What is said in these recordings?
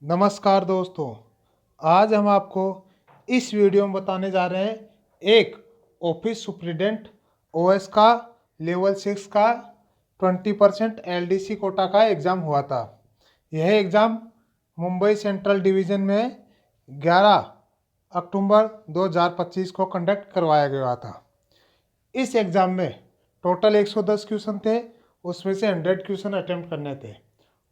नमस्कार दोस्तों, आज हम आपको इस वीडियो में बताने जा रहे हैं एक ऑफिस सुप्रिटेंडेंट ओएस का लेवल 6 का 20% एलडीसी कोटा का एग्ज़ाम हुआ था। यह एग्ज़ाम मुंबई सेंट्रल डिवीज़न में 11 अक्टूबर 2025 को कंडक्ट करवाया गया था। इस एग्ज़ाम में टोटल 110 क्वेश्चन थे, उसमें से 100 क्वेश्चन अटेम्प्ट करने थे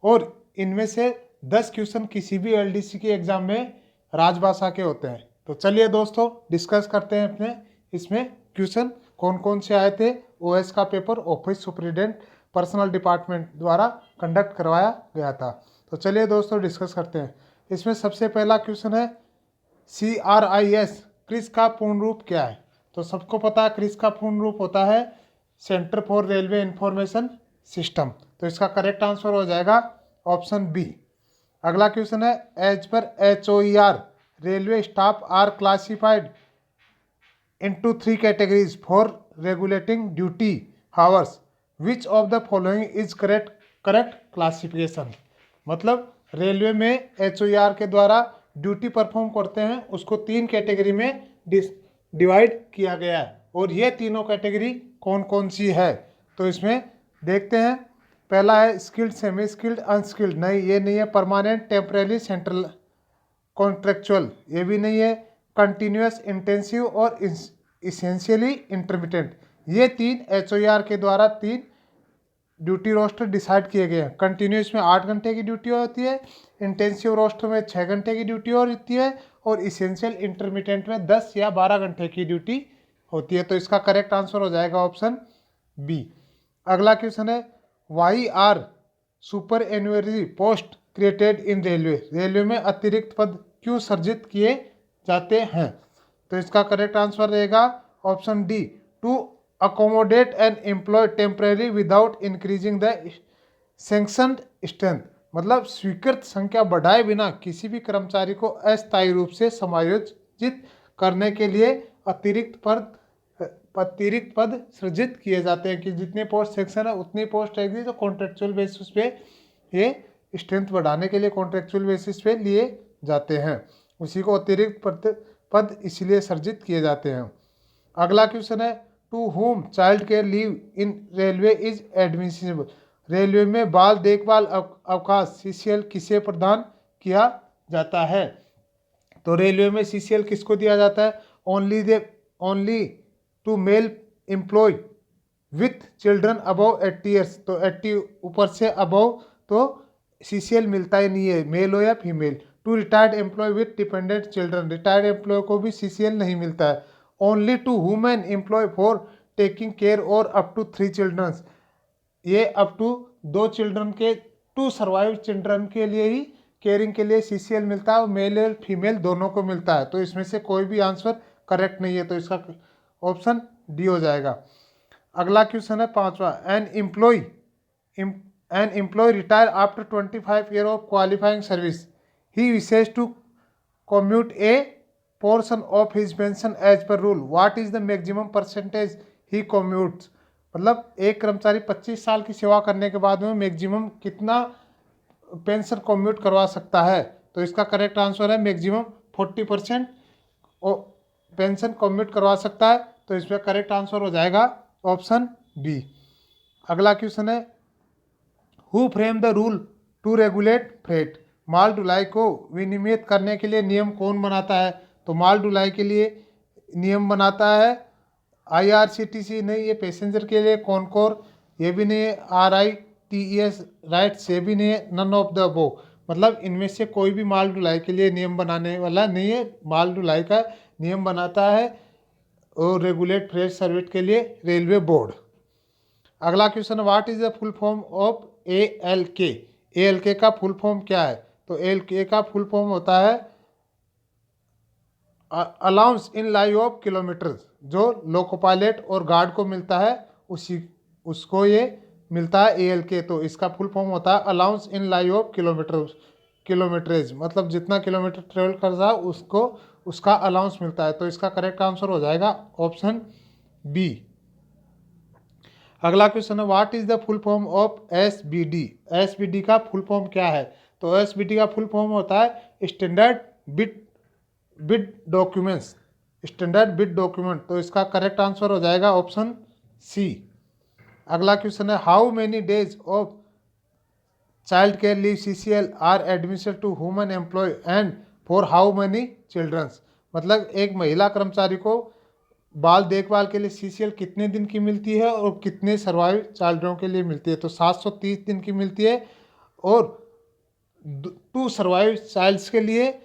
और इनमें से 10 क्वेश्चन किसी भी एलडीसी के एग्ज़ाम में राजभाषा के होते हैं। तो चलिए दोस्तों डिस्कस करते हैं अपने इसमें क्वेश्चन कौन कौन से आए थे। ओएस का paper office superintendent personal department द्वारा कंडक्ट करवाया गया था। तो चलिए दोस्तों डिस्कस करते हैं। इसमें सबसे पहला क्वेश्चन है CRIS क्रिस का पूर्ण रूप क्या है। तो सबको पता है क्रिस का पूर्ण रूप होता है centre for railway information system. तो इसका करेक्ट आंसर हो जाएगा ऑप्शन बी। अगला क्वेश्चन है as per HOER railway staff are classified into 3 categories for regulating duty hours, which of the following is correct classification. मतलब रेलवे में HOER के द्वारा ड्यूटी परफॉर्म करते हैं उसको 3 कैटेगरी में डिवाइड किया गया है और ये तीनों कैटेगरी कौन कौन सी है। तो इसमें देखते हैं। पहला है स्किल्ड, सेमी स्किल्ड, अनस्किल्ड। नहीं, ये नहीं है। परमानेंट, टेम्परेरी, सेंट्रल, कॉन्ट्रेक्चुअल, ये भी नहीं है। कंटिन्यूस, इंटेंसिव और इसेंशियली इंटरमिटेंट। ये 3 HOER के द्वारा 3 ड्यूटी रोस्टर डिसाइड किए गए हैं। कंटिन्यूस में 8 घंटे की ड्यूटी होती है, इंटेंसिव रोस्टर में 6 घंटे की ड्यूटी होती है और इसेंशियल इंटरमीडिएट में 10 या 12 घंटे की ड्यूटी होती है। तो इसका करेक्ट आंसर हो जाएगा ऑप्शन बी। अगला क्वेश्चन है why are supernumerary post created in railway. Railway में अतिरिक्त पद क्यों सर्जित किए जाते हैं। तो इसका करेक्ट आंसर रहेगा option D, to accommodate an employ temporary without increasing the sanctioned strength. मतलब स्वीकृत संख्या बढ़ाए बिना किसी भी कर्मचारी को अस्थायी रूप से समायोजित करने के लिए अतिरिक्त पद सृजित किए जाते हैं कि जितने पोस्ट सेक्शन है उतनी पोस्ट रहेगी। तो कॉन्ट्रेक्चुअल बेसिस पे ये स्ट्रेंथ बढ़ाने के लिए कॉन्ट्रेक्चुअल बेसिस पे लिए जाते हैं, उसी को अतिरिक्त पद इसलिए सृजित किए जाते हैं। अगला क्वेश्चन है to whom child care leave in railway is admissible. Railway में बाल देखभाल अवकाश CCL किसे प्रदान किया जाता है। तो रेलवे में CCL किसको दिया जाता है। Only to male employ with children above 80 years. तो 80 ऊपर से अबव तो CCL मिलता ही नहीं है, मेल हो या female. To retired employ with dependent children, retired employ को भी CCL नहीं मिलता है। Only to women employ for taking care और अप टू 3 चिल्ड्रंस, ये अप टू 2 चिल्ड्रन के, टू सर्वाइव चिल्ड्रन के लिए ही केयरिंग के लिए CCL मिलता है और मेल और फीमेल दोनों को मिलता है। तो इसमें से कोई भी आंसर करेक्ट नहीं है, तो इसका ऑप्शन डी हो जाएगा। अगला क्वेश्चन है पांचवा, an employ retire after 25 year of qualifying service, he wishes to commute a portion of his pension as per rule, what is the maximum percentage he commutes। मतलब एक कर्मचारी 25 साल की सेवा करने के बाद में मैक्सिमम कितना पेंशन कम्यूट करवा सकता है। तो इसका करेक्ट आंसर है मैक्सिमम 40% पेंशन कम्यूट करवा सकता है। तो इसमें करेक्ट आंसर हो जाएगा ऑप्शन बी। अगला क्वेश्चन है who frame the rule to regulate freight. माल ढुलाई को विनियमित करने के लिए नियम कौन बनाता है। तो माल ढुलाई के लिए नियम बनाता है IRCTC। नहीं, ये पैसेंजर के लिए कॉनकोर, ये भी नहीं है। RITES राइट्स, ये भी नहीं है। नन ऑफ द अबव, मतलब इनमें से कोई भी माल ढुलाई के लिए नियम बनाने वाला नहीं है। माल ढुलाई का नियम बनाता है और रेगुलेट फ्रेट सर्विस के लिए रेलवे बोर्ड। अगला question, what is the full form of ALK। ALK का फुल फॉर्म क्या है। तो ALK का फुल फॉर्म होता है allowance in live of kilometre. जो लोको पायलट और गार्ड को मिलता है उसको ये मिलता है ALK। तो इसका फुल फॉर्म होता है अलाउंस इन लाइव ऑफ किलोमीटरेज। मतलब जितना किलोमीटर ट्रेवल कर रहा है उसको उसका अलाउंस मिलता है। तो इसका करेक्ट आंसर हो जाएगा ऑप्शन बी। अगला क्वेश्चन है what is the full form of SBD। SBD का फुल फॉर्म क्या है। तो OSBT का फुल फॉर्म होता है standard bit documents, standard bit document. तो इसका करेक्ट आंसर हो जाएगा ऑप्शन सी। अगला क्वेश्चन है how many days of child care leave CCL are administered to human employ and for how many childrens. मतलब एक महिला कर्मचारी को बाल देखभाल के लिए CCL कितने दिन की मिलती है और कितने सर्वाइव चाइल्ड्रों के लिए मिलती है। तो 730 दिन की मिलती है और 2 सर्वाइव चाइल्ड्स के लिए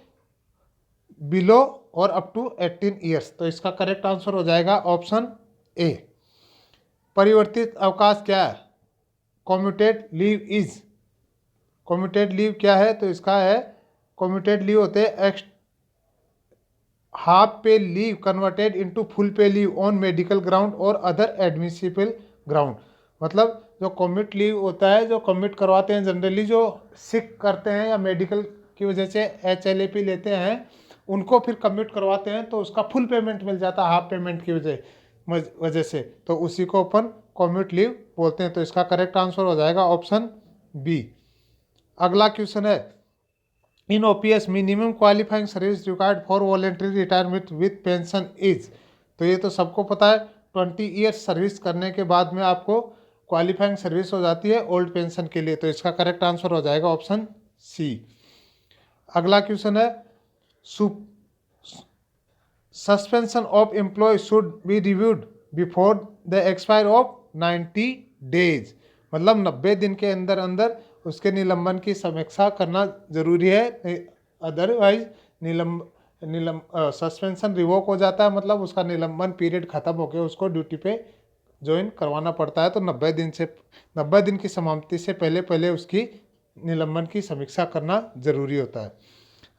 बिलो और अप टू 18 ईयर्स। तो इसका करेक्ट आंसर हो जाएगा ऑप्शन ए। परिवर्तित अवकाश क्या है? Commuted leave is, commuted leave क्या है? तो इसका है कम्यूटेड लीव होते हैं हाफ पे लीव कन्वर्टेड इनटू फुल पे लीव ऑन मेडिकल ग्राउंड और अदर एडमिसिबल ग्राउंड। मतलब जो कम्यूट लीव होता है, जो कम्यूट करवाते हैं जनरली, जो सिक करते हैं या मेडिकल की वजह से HLAP लेते हैं, उनको फिर कम्यूट करवाते हैं तो उसका फुल पेमेंट मिल जाता है हाफ पेमेंट की वजह से। तो उसी को अपन कम्यूट लीव बोलते हैं। तो इसका करेक्ट आंसर हो जाएगा ऑप्शन बी। अगला क्वेश्चन है इन OPS minimum qualifying service required for voluntary retirement with pension is. तो ये तो सबको पता है, 20 ईयर्स सर्विस करने के बाद में आपको क्वालिफाइंग सर्विस हो जाती है ओल्ड पेंशन के लिए। तो इसका करेक्ट आंसर हो जाएगा ऑप्शन सी। अगला क्वेश्चन है suspension of employ should be reviewed before the expire of 90 days. मतलब 90 दिन के अंदर अंदर उसके निलंबन की समीक्षा करना जरूरी है, अदरवाइज सस्पेंशन रिवोक हो जाता है। मतलब उसका निलंबन पीरियड खत्म हो गया, उसको ड्यूटी पे ज्वाइन करवाना पड़ता है। तो 90 दिन की समाप्ति से पहले उसकी निलंबन की समीक्षा करना जरूरी होता है।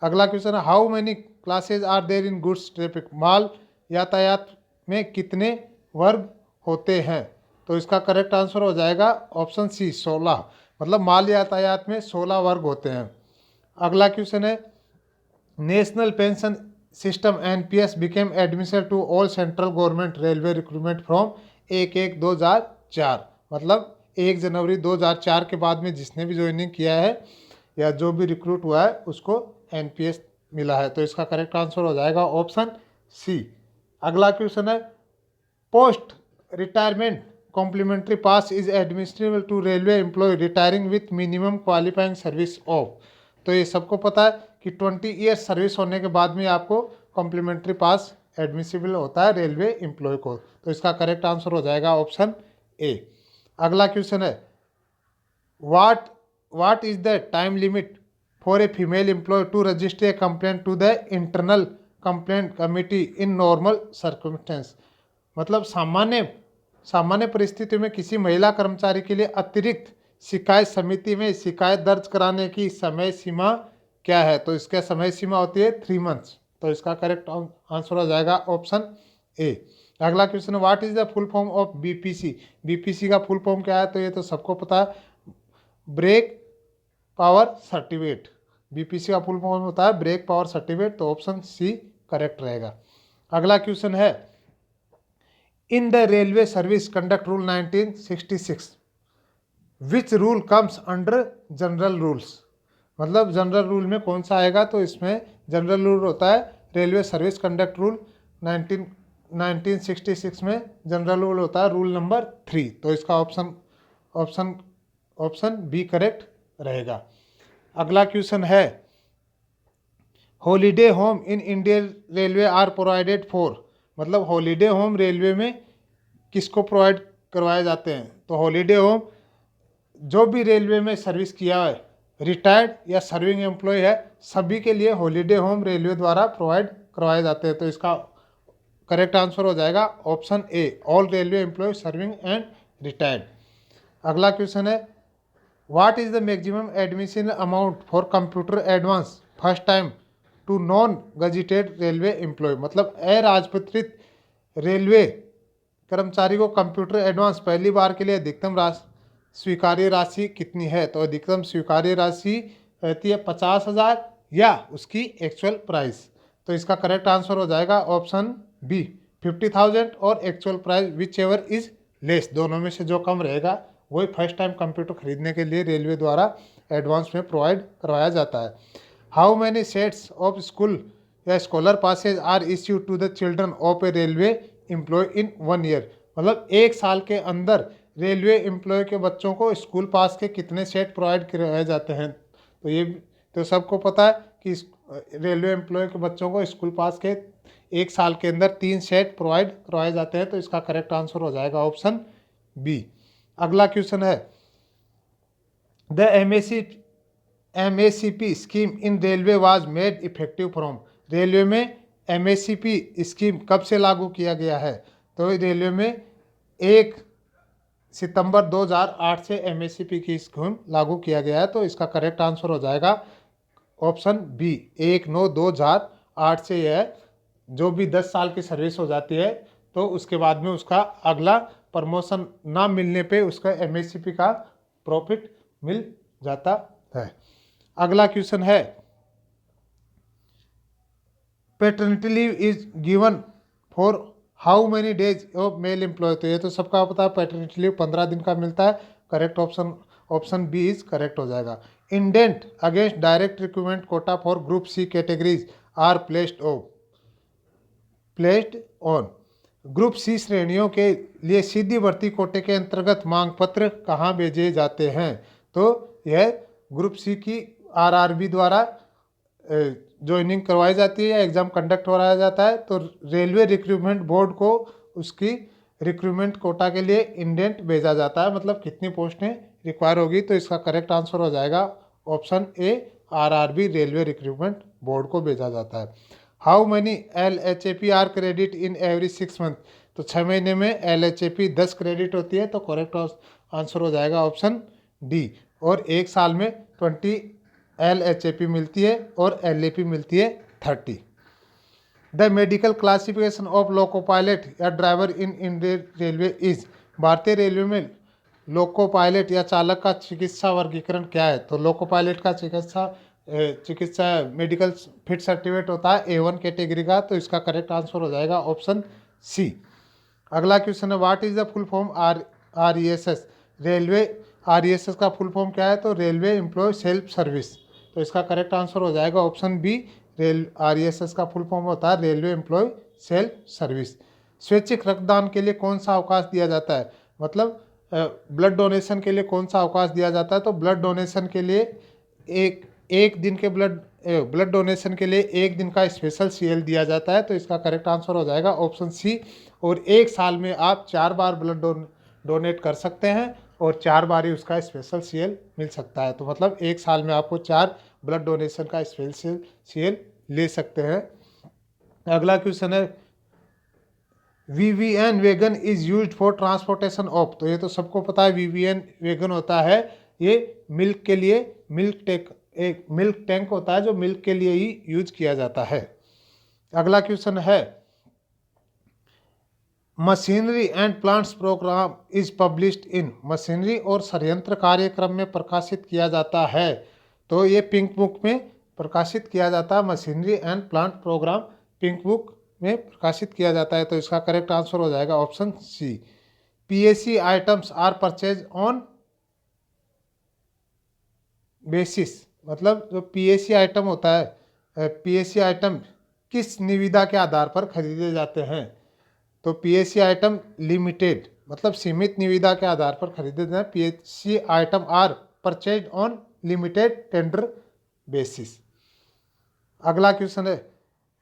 अगला क्वेश्चन है how many classes are there in goods traffic. माल यातायात में कितने वर्ग होते हैं? तो इसका करेक्ट आंसर हो जाएगा ऑप्शन सी 16। मतलब माल यातायात में 16 वर्ग होते हैं। अगला क्वेश्चन है national pension system NPS became admission to all central government railway recruitment from 1/1/2004। मतलब 1 जनवरी 2004 के बाद में जिसने भी ज्वाइनिंग किया है या जो भी रिक्रूट हुआ है उसको NPS मिला है। तो इसका करेक्ट आंसर हो जाएगा ऑप्शन सी। अगला क्वेश्चन है post retirement complimentary pass is administrable to railway employ retiring with minimum qualifying service of. तो ये सबको पता है कि 20 ईयर्स सर्विस होने के बाद में आपको कॉम्प्लीमेंट्री पास एडमिसिबल होता है रेलवे एम्प्लॉय को। तो इसका करेक्ट आंसर हो जाएगा ऑप्शन ए। अगला क्वेश्चन है what is the time limit for a female employ to register a complaint to the internal complaint committee in normal circumstance. मतलब सामान्य परिस्थितियों में किसी महिला कर्मचारी के लिए अतिरिक्त शिकायत समिति में शिकायत दर्ज कराने की समय सीमा क्या है? तो इसका समय सीमा होती है 3 मंथ्स। तो इसका करेक्ट आंसर हो जाएगा ऑप्शन ए। अगला क्वेश्चन है what is the full form of BPC। BPC का फुल फॉर्म क्या है? तो ये तो सबको पता है, ब्रेक पावर सर्टिफिकेट। BPC का फुल फॉर्म होता है ब्रेक पावर सर्टिफिकेट। तो ऑप्शन सी करेक्ट रहेगा। अगला क्वेश्चन है इन the railway service conduct rule 1966 which rule comes under general rules. मतलब जनरल रूल में कौन सा आएगा? तो इसमें जनरल रूल होता है रेलवे सर्विस कंडक्ट रूल 1966 में जनरल रूल होता है रूल नंबर 3। तो इसका ऑप्शन बी करेक्ट रहेगा। अगला क्वेश्चन है holiday home in Indian railway are provided for. मतलब हॉलीडे होम रेलवे में किसको प्रोवाइड करवाए जाते हैं? तो हॉलीडे होम जो भी रेलवे में सर्विस किया है, रिटायर्ड या सर्विंग एम्प्लॉय है, सभी के लिए हॉलीडे होम रेलवे द्वारा प्रोवाइड करवाए जाते हैं। तो इसका करेक्ट आंसर हो जाएगा option A all railway employ serving and retired. अगला क्वेश्चन है what is the maximum admission amount for computer advance first time to non gazetted railway employ. मतलब अराजपत्रित रेलवे कर्मचारी को कंप्यूटर एडवांस पहली बार के लिए अधिकतम स्वीकार्य राशि कितनी है? तो अधिकतम स्वीकार्य राशि रहती है 50,000 या उसकी एक्चुअल प्राइस। तो इसका करेक्ट आंसर हो जाएगा ऑप्शन बी 50,000 और actual price which ever is less. दोनों में से जो कम रहेगा वही फर्स्ट टाइम कंप्यूटर खरीदने के लिए रेलवे द्वारा एडवांस में प्रोवाइड करवाया जाता है। How many sets of school या scholar passes are issue to the children of a railway employ in 1 year, मतलब 1 साल के अंदर रेलवे एम्प्लॉय के बच्चों को स्कूल पास के कितने सेट प्रोवाइड करवाए जाते हैं। तो ये तो सबको पता है कि रेलवे एम्प्लॉय के बच्चों को स्कूल पास के 1 साल के अंदर 3 सेट प्रोवाइड करवाए जाते हैं। तो इसका करेक्ट आंसर हो जाएगा ऑप्शन बी। अगला क्वेश्चन है the MACP scheme in railway was made effective from, railway में MACP स्कीम कब से लागू किया गया है। तो रेलवे में 1 सितंबर 2008 से MACP की स्कीम लागू किया गया है। तो इसका करेक्ट आंसर हो जाएगा ऑप्शन बी 1/9/2008 से। यह जो भी 10 साल की सर्विस हो जाती है तो उसके बाद में उसका अगला प्रमोशन ना मिलने पे उसका MACP का प्रॉफिट मिल जाता है। अगला क्वेश्चन है paternity leave is given for how many days of male employ. तो ये तो सबका पता है पैटर्निटी लीव 15 दिन का मिलता है। Correct option B is correct हो जाएगा। Indent against direct recruitment quota for group C categories are placed on, group C श्रेणियों के लिए सीधी भर्ती कोटे के अंतर्गत मांग पत्र कहाँ भेजे जाते हैं। तो यह ग्रुप सी की RRB द्वारा ज्वाइनिंग करवाई जाती है या एग्ज़ाम कंडक्ट कराया जाता है। तो रेलवे रिक्रूटमेंट बोर्ड को उसकी रिक्रूटमेंट कोटा के लिए इंडेंट भेजा जाता है, मतलब कितनी पोस्टें रिक्वायर होगी। तो इसका करेक्ट आंसर हो जाएगा option A RRB railway recruitment board को भेजा जाता है। How many LHAP are credit in every 6 month. तो 6 महीने में LHAP 10 क्रेडिट होती है। तो करेक्ट आंसर हो जाएगा ऑप्शन डी। और 1 साल में 20 LHAP मिलती है और LAP मिलती है 30। The medical classification of loco pilot या driver in Indian railway is, भारतीय रेलवे में लोको पायलट या चालक का चिकित्सा वर्गीकरण क्या है। तो लोको पायलट का चिकित्सा मेडिकल फिट सर्टिफिकेट होता है A1 कैटेगरी का। तो इसका करेक्ट आंसर हो जाएगा ऑप्शन सी। अगला क्वेश्चन है what is the full form RESS, railway RESS का फुल फॉर्म क्या है। तो रेलवे एम्प्लॉय सेल्फ सर्विस। तो इसका करेक्ट आंसर हो जाएगा ऑप्शन बी। RESS का फुल फॉर्म होता है रेलवे एम्प्लॉय सेल्फ सर्विस। स्वैच्छिक रक्तदान के लिए कौन सा अवकाश दिया जाता है, मतलब ब्लड डोनेशन के लिए कौन सा अवकाश दिया जाता है। तो ब्लड डोनेशन के लिए एक दिन के ब्लड डोनेशन के लिए 1 दिन का स्पेशल CL दिया जाता है। तो इसका करेक्ट आंसर हो जाएगा ऑप्शन सी। और 1 साल में आप 4 बार ब्लड डोनेट कर सकते हैं और 4 बार ही उसका स्पेशल CL मिल सकता है। तो मतलब 1 साल में आपको 4 ब्लड डोनेशन का स्पेशल CL ले सकते हैं। अगला क्वेश्चन है VVN wagon is used for transportation of. तो ये तो सबको पता है VVN वैगन होता है ये मिल्क के लिए, एक मिल्क टैंक होता है जो मिल्क के लिए ही यूज किया जाता है। अगला क्वेश्चन है machinery and plants program is published in, machinery और षड्यंत्र कार्यक्रम में प्रकाशित किया जाता है। तो ये पिंक बुक में प्रकाशित किया जाता है। Machinery and plant program pink book में प्रकाशित किया जाता है। तो इसका करेक्ट आंसर हो जाएगा option C. PAC items are purchase on basis, मतलब जो PAC आइटम होता है PAC आइटम किस निविदा के आधार पर खरीदे जाते हैं। तो PAC आइटम लिमिटेड, मतलब सीमित निविदा के आधार पर खरीदे जाते हैं। PAC item are purchase on limited tender basis. अगला क्वेश्चन है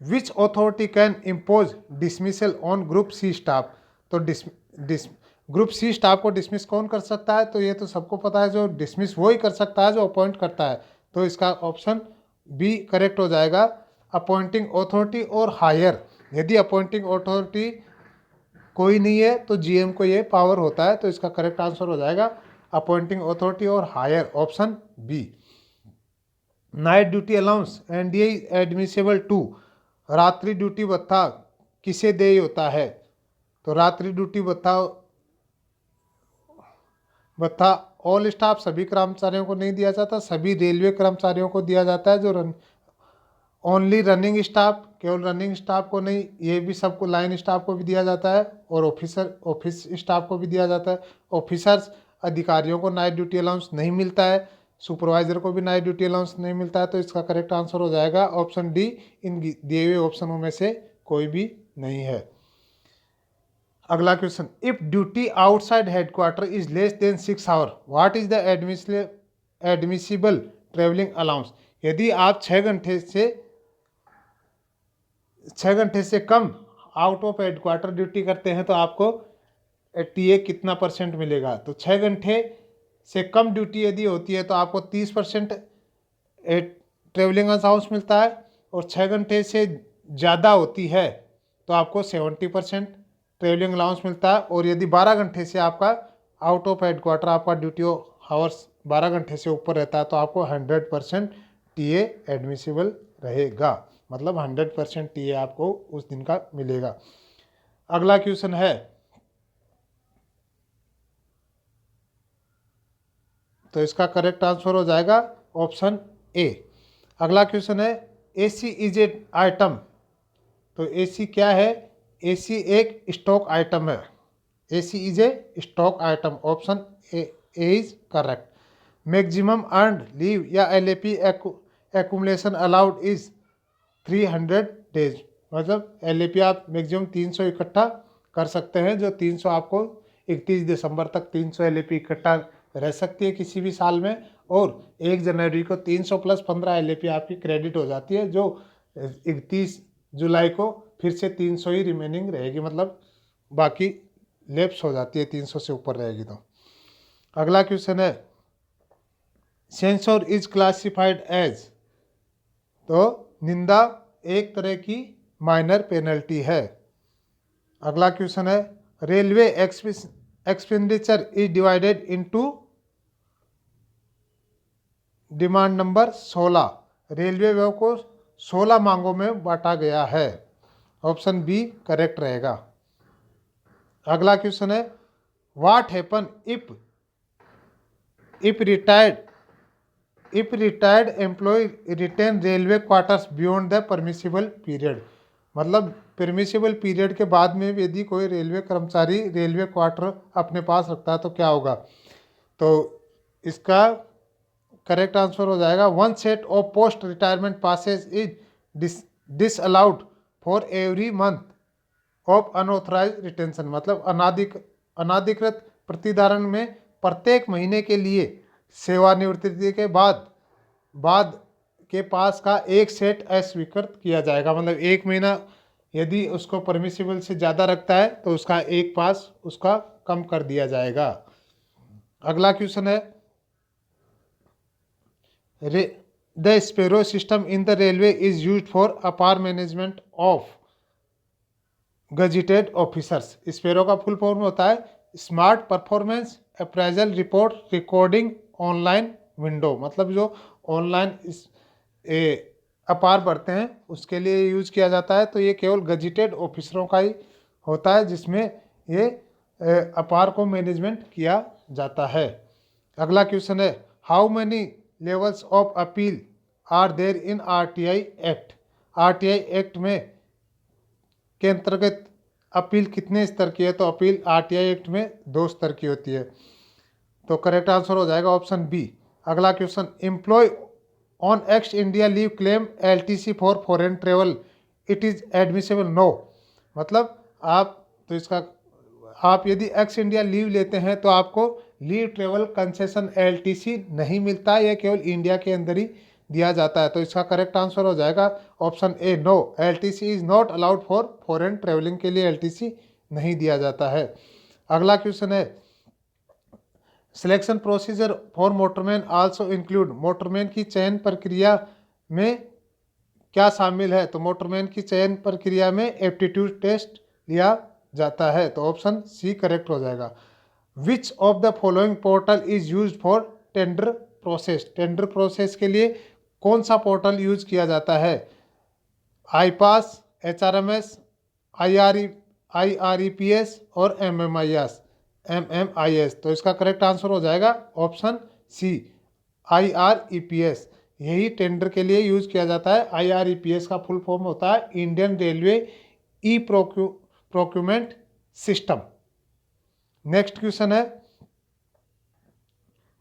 which authority can impose dismissal on group C staff. तो ग्रुप सी स्टाफ को डिसमिस कौन कर सकता है। तो ये तो सबको पता है जो डिसमिस वो ही कर सकता है जो अपॉइंट करता है। तो इसका ऑप्शन बी करेक्ट हो जाएगा अपॉइंटिंग अथॉरिटी और हायर। यदि अपॉइंटिंग अथॉरिटी कोई नहीं है तो GM को ये पावर होता है। तो इसका करेक्ट आंसर हो जाएगा अपॉइंटिंग अथॉरिटी और higher option B. Night duty allowance NDA admissible to, रात्रि ड्यूटी भत्ता किसे देय होता है। तो रात्रि ड्यूटी भत्ता ऑल स्टाफ सभी कर्मचारियों को नहीं दिया जाता, सभी रेलवे कर्मचारियों को दिया जाता है। जो ओनली रनिंग स्टाफ, केवल रनिंग स्टाफ को नहीं, ये भी सबको लाइन स्टाफ को भी दिया जाता है और ऑफिस स्टाफ को भी दिया जाता है। ऑफिसर्स अधिकारियों को नाइट ड्यूटी अलाउंस नहीं मिलता है। सुपरवाइजर को भी नाइट ड्यूटी अलाउंस नहीं मिलता है, तो इसका करेक्ट आंसर हो जाएगा ऑप्शन डी। इन दिए हुए ऑप्शनों में से कोई भी नहीं है। अगला question, if duty outside headquarter is less than 6 hour what is the admissible travelling allowance. यदि आप 6 घंटे से कम आउट ऑफ हेडक्वार्टर ड्यूटी करते हैं तो आपको टीए कितना परसेंट मिलेगा। तो 6 घंटे से कम ड्यूटी यदि होती है तो आपको 30% ट्रेवलिंग अलाउंस मिलता है, और 6 घंटे से ज़्यादा होती है तो आपको 70% ट्रेवलिंग अलाउंस मिलता है। और यदि 12 घंटे से आपका आउट ऑफ हेडक्वार्टर आपका ड्यूटी हावर्स 12 घंटे से ऊपर रहता है तो आपको 100% टीए एडमिसिबल रहेगा, मतलब 100% टीए आपको उस दिन का मिलेगा। अगला क्वेश्चन है, तो इसका करेक्ट आंसर हो जाएगा ऑप्शन ए। अगला क्वेश्चन है, एसी इज ए आइटम। तो एसी क्या है? एसी एक स्टॉक आइटम है। AC is a stock item, option A is correct. Maximum earned leave या LAP accumulation allowed is 300 days. मतलब एलएपी आप मैक्सिमम 300 इकट्ठा कर सकते हैं, जो 300 आपको 31 दिसंबर तक 300 एलएपी इकट्ठा रह सकती है किसी भी साल में, और 1 जनवरी को 300 + 15 एलएपी आपकी क्रेडिट हो जाती है, जो 31 जुलाई को फिर से 300 ही रिमेनिंग रहेगी, मतलब बाकी लेप्स हो जाती है 300 से ऊपर रहेगी। तो अगला क्वेश्चन है, सेंसर इज क्लासिफाइड एज। तो निंदा एक तरह की माइनर पेनल्टी है। अगला क्वेश्चन है, railway expenditure is divided into demand number 16। Railway व्यय को 16 मांगों में बांटा गया है, ऑप्शन बी करेक्ट रहेगा। अगला क्वेश्चन है, what happen if retired employ retain railway quarters beyond the permissible period. मतलब परमिसिबल पीरियड के बाद में यदि कोई रेलवे कर्मचारी रेलवे क्वार्टर अपने पास रखता है तो क्या होगा। तो इसका करेक्ट आंसर हो जाएगा, 1 set of post retirement passes is disallowed for every month of unauthorised retention. मतलब अनाधिकृत प्रतिधारण में प्रत्येक महीने के लिए सेवानिवृत्ति के बाद के पास का एक सेट अस्वीकृत किया जाएगा। मतलब 1 महीना यदि उसको परमिसिबल से ज़्यादा रखता है तो उसका एक पास उसका कम कर दिया जाएगा। अगला क्वेश्चन है, the sparrow system in the railway is used for APAR management of gazetted officers. Sparrow का फुल फॉर्म होता है smart performance appraisal report recording online window. मतलब जो ऑनलाइन अपार बढ़ते हैं उसके लिए यूज किया जाता है। तो ये केवल गजेटेड ऑफिसरों का ही होता है जिसमें ये अपार को मैनेजमेंट किया जाता है। अगला क्वेश्चन है, how many levels of appeal are there in RTI act. RTI act में के अंतर्गत अपील कितने स्तर की है। तो अपील आरटीआई एक्ट में 2 स्तर की होती है। तो करेक्ट आंसर हो जाएगा ऑप्शन बी। अगला question, employ on ex India leave claim LTC for foreign travel it is admissible no. मतलब आप यदि एक्स इंडिया लीव लेते हैं तो आपको लीव ट्रेवल कंसेशन एलटीसी नहीं मिलता, यह केवल इंडिया के अंदर ही दिया जाता है। तो इसका करेक्ट आंसर हो जाएगा option A no, LTC is not allowed for foreign travelling के लिए एलटीसी नहीं दिया जाता है। अगला क्वेश्चन है, selection procedure for motorman also include. Motorman की चयन प्रक्रिया में क्या शामिल है। तो मोटरमैन की चयन प्रक्रिया में एप्टीट्यूड टेस्ट लिया जाता है। तो ऑप्शन सी करेक्ट हो जाएगा। विच of the following portal is use for tender process. Tender process के लिए कौन सा पोर्टल यूज किया जाता है। आईपास, एचआरएमएस, आईआरईपीएस और एमएमआईएस। तो इसका करेक्ट आंसर हो जाएगा ऑप्शन सी आईआरईपीएस। यही टेंडर के लिए यूज किया जाता है। आईआरईपीएस का फुल फॉर्म होता है इंडियन रेलवे ई प्रोक्यूरमेंट सिस्टम। नेक्स्ट क्वेश्चन है,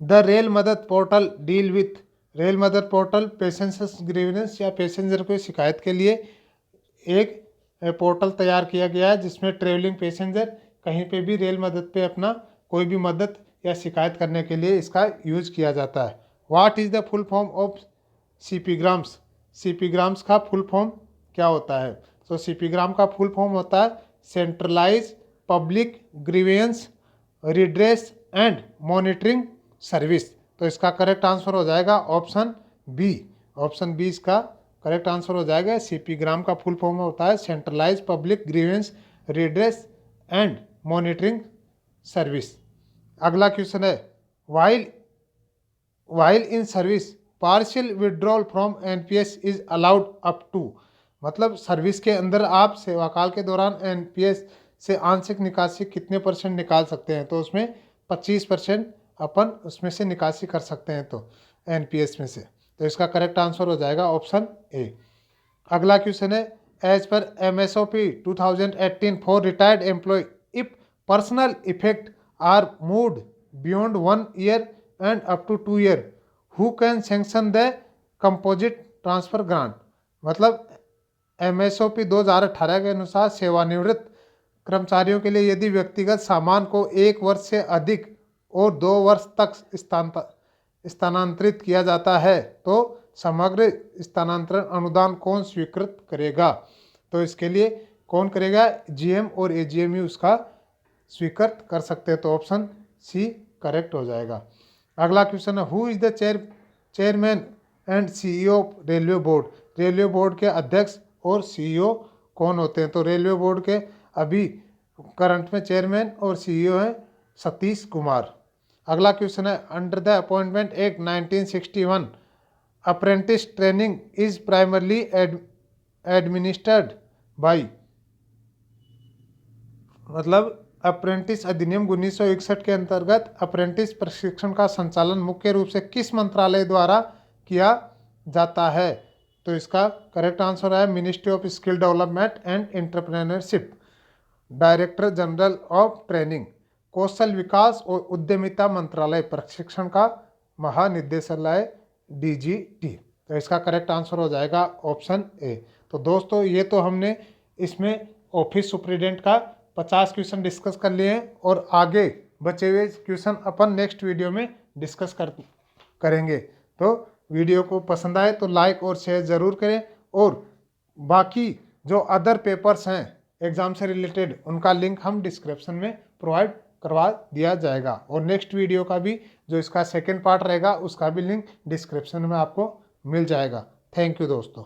द रेल मदद पोर्टल डील विथ, रेल मदद पोर्टल पैसेंजर्स ग्रीवेंस या पैसेंजर को शिकायत के लिए एक पोर्टल तैयार किया गया है, जिसमें ट्रेवलिंग पैसेंजर कहीं पे भी रेल मदद पे अपना कोई भी मदद या शिकायत करने के लिए इसका यूज किया जाता है। What is the full form of CPGRAMS, CPGRAMS का फुल फॉर्म क्या होता है? तो सीपीग्राम का फुल फॉर्म होता है centralised public grievance redress and monitoring service. तो इसका करेक्ट आंसर हो जाएगा ऑप्शन बी, ऑप्शन बी इसका करेक्ट आंसर हो जाएगा। सीपीग्राम का फुल फॉर्म होता है centralised public grievance redress and monitoring service. अगला क्वेश्चन है while in service partial withdrawal from NPS is allowed up to, मतलब सर्विस के अंदर आप सेवाकाल के दौरान एनपीएस से आंशिक निकासी कितने परसेंट निकाल सकते हैं? तो उसमें 25% अपन उसमें से निकासी कर सकते हैं, तो एनपीएस में से। तो इसका करेक्ट आंसर हो जाएगा ऑप्शन ए। अगला क्वेश्चन है as per MSOP 2018 for retired employ if personal effect are moved beyond 1 year and up to 2 year who can sanction the composite transfer grant, मतलब एमएसओपी 2018 के अनुसार सेवानिवृत्त कर्मचारियों के लिए यदि व्यक्तिगत सामान को 1 वर्ष से अधिक और 2 वर्ष तक स्थानांतरित किया जाता है तो समग्र स्थानांतरण अनुदान कौन स्वीकृत करेगा? तो इसके लिए कौन करेगा? जीएम और एजीएमयू उसका स्वीकृत कर सकते हैं, तो ऑप्शन सी करेक्ट हो जाएगा। अगला क्वेश्चन है who is the chairman and CEO of railway board, railway board के अध्यक्ष और सीईओ कौन होते हैं? तो रेलवे बोर्ड के अभी करंट में चेयरमैन और सीईओ हैं सतीश कुमार। अगला क्वेश्चन है under the appointment act 1961 apprentice training is primarily administered by, मतलब अप्रेंटिस अधिनियम 1961 के अंतर्गत अप्रेंटिस प्रशिक्षण का संचालन मुख्य रूप से किस मंत्रालय द्वारा किया जाता है? तो इसका करेक्ट आंसर है ministry of skill development and entrepreneurship, director general of training, कौशल विकास और उद्यमिता मंत्रालय प्रशिक्षण का महानिदेशालय डीजीटी। तो इसका करेक्ट आंसर हो जाएगा ऑप्शन ए। तो दोस्तों ये तो हमने इसमें ऑफिस सुप्रिटेंडेंट का 50 क्वेश्चन डिस्कस कर लिए हैं और आगे बचे हुए क्वेश्चन अपन नेक्स्ट वीडियो में डिस्कस करेंगे। तो वीडियो को पसंद आए तो लाइक और शेयर ज़रूर करें और बाकी जो अदर पेपर्स हैं एग्ज़ाम से रिलेटेड उनका लिंक हम डिस्क्रिप्शन में प्रोवाइड करवा दिया जाएगा और नेक्स्ट वीडियो का भी जो इसका सेकंड पार्ट रहेगा उसका भी लिंक डिस्क्रिप्शन में आपको मिल जाएगा। थैंक यू दोस्तों।